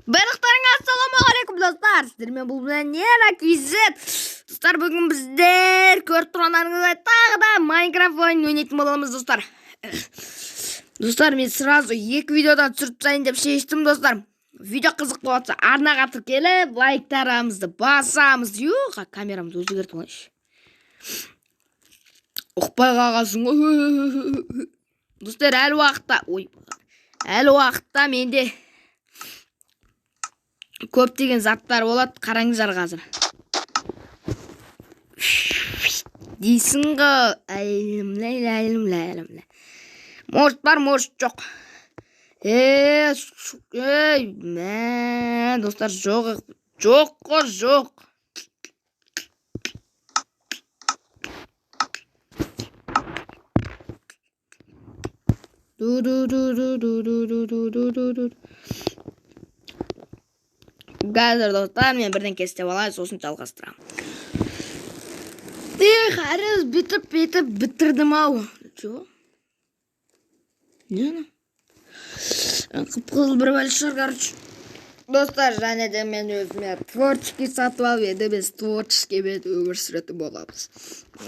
Барлықтарыңа ассалаумағалейкум достар. Сіздермен бұл менен Нера Кизет. Достар, бүгін біздер көріп тұрғандарыңыздай тағы да Майнкрафт ойынын ойнайтын боламыз достар. Достар, мен сразу екі видеодан түсіріп тастайын деп шештім достар. Видео қызық болса арнаға тіркеліп, лайктарымызды басамыз. Камерамызды өзгертіп алайыншы. Ұқпай қалғансың ғой. Достар, әлі уақытта менде көптеген заттар болады, қараңыздар қазір. Дейсің ғой, әлімле. Может бар, может жоқ. Достар, жоқ қой, жоқ. Қазір достар, мен бірден кестеп алайын, сосын жалғастырамын. Қарыз бітіп бітірдім ау. Чо? Не? Қып-қызыл бір бәлшір, короче. Достар, және де мен өзіме творческий сатып алып еді, біз творческий бет өмір сүретін боламыз.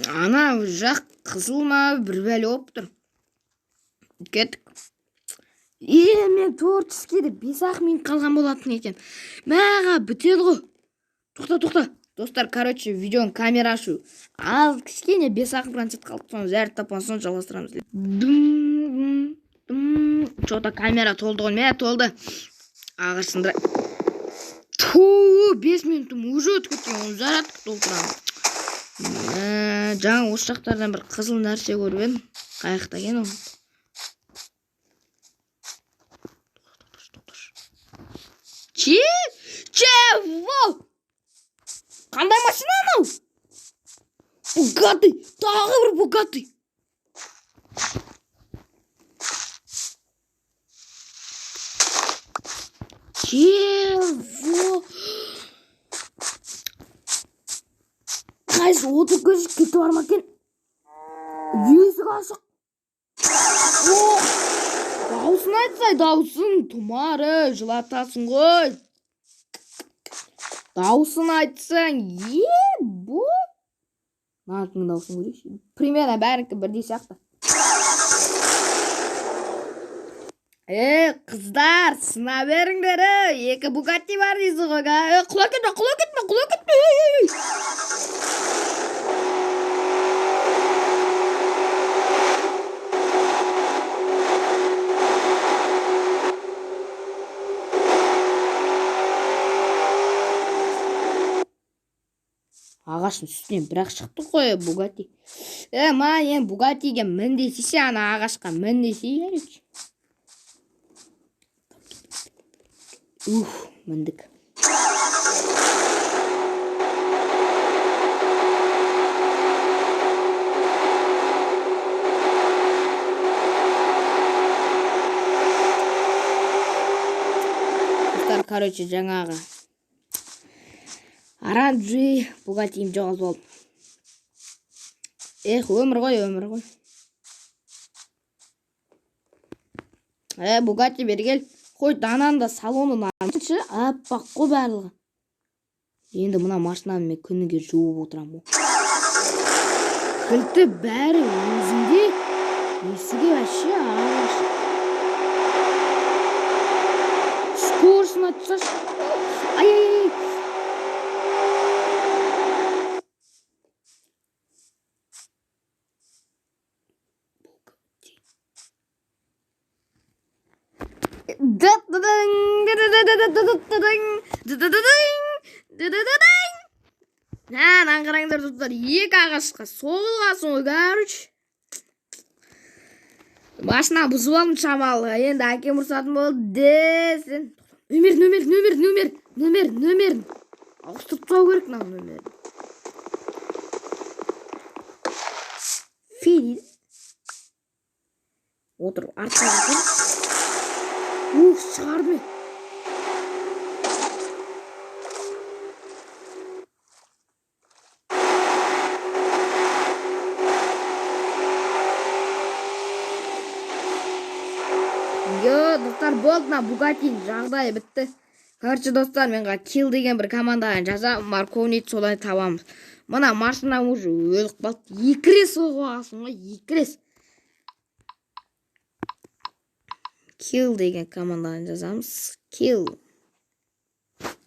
Ана жақ қызыл ма бір бәлі оп тұр. Кеттік. Мен творческийді 5-ақ минут қалған болатын екен. Мәға бітеді ғой. Тоқта. Достар, короче, видеоның камера ашу. Ал кішкене 5-ақ процент қалды. Соны зәріп тапқан соң жалғастырамыз. Что-то камера толды ғой. Мә толды. Ағырсындыра. 5 минутым уже өтіп кеткен. Оны жараттық толтырамын. Жаңа осы жақтардан бір қызыл нәрсе көріп едім. Қаяқта екен ол. Чего? Қандай машина анау? Бугатти, тағы бір Бугатти. Чего? Қайсы отыр көшіп кетіп бар ма екен? Есік ашық. Дауысын айтсай, дауысын. Тұмары, жылатасың ғой. Дауысын айтсаң, бұ? Нағының дауысын көрейші. Примерно бәрікі бірдей сияқты. Қыздар, сына беріңдері. Екі Бугатти бар дейсі ғой. Құла кетме. Ағаштың үстінен бірақ шықты қой Бугатти. Мен Бугаттиге мін десейші, ана ағашқа мін десей. Міндік. Короче, жаңағы Аранжи Бугаттиім жоғыз болды. Өмір ғой. Бугатти бергел. Қой, дананда салонын армыншы, аппақ қой барлығы. Енді мұна машинаны мен күніге жуып отырам. Кілті бәрі өзінде. Есіге әші ағаш. Скорсын атсаш. Ай. Қараңдар достар, екі ағашқа соғылғасын ғой, короче. Машина бұзып алдым шамалы. Енді әкем ұрсатын болды десін. Нөмерін. Ауыстырып тастау керек нөмерін. Федил. Отыр, артқа кеткен. Шығарды ме? Достар, болды, Бугаттидің жағдайы бітті. Короче, достар, менға kill деген бір командаға жазам, морковниді солай табамыз. Мына машина уже өліп қалды. 2 рет соғып алғансың ғой, 2 рет. Kill деген командаға жазамыз. Kill.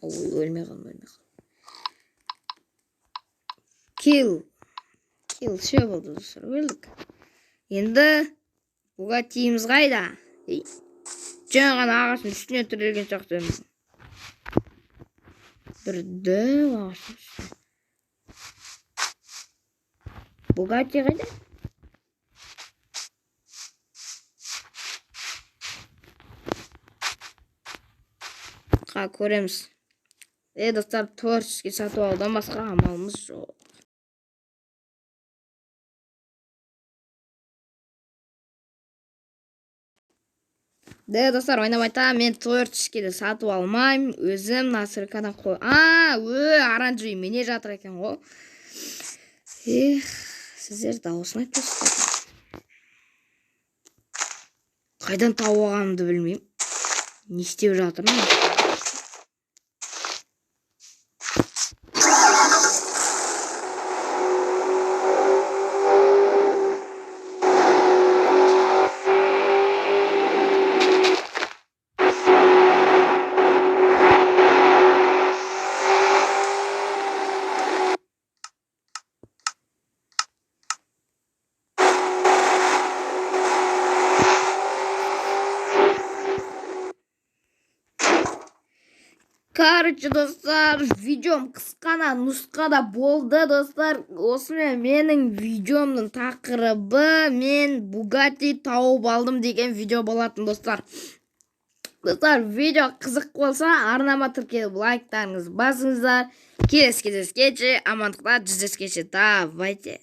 Ой, өлмей қалды. Kill. Ше болды достар, өлдік. Енді Бугаттиіміз қайда? Жаңа ғана ағаштың үстіне түрілген сияқты. Бірді ағаштың үстіне. Бугатти қайда? Көреміз. Достар, творческий сатып алудан басқа амалымыз жоқ. Достар, ойнамайта, мен творческийді сатып алмайм, өзім насыркадан қой. Оранжевый мене жатыр екен ғой. Сіздер дауысын айтпайсыздар. Қайдан тауып алғанымды білмеймін. Не істеп жатырмын? Короче, достар, видеом қысқана нұсқада болды, достар. Осымен менің видеомның тақырыбы мен Бугатти тауып алдым деген видео болатын, достар. Достар, видео қызық болса, арнама тіркеліп лайктарыңыз басыңыздар. Келесі кездескенше, амандықта жүздескенше. Давайте.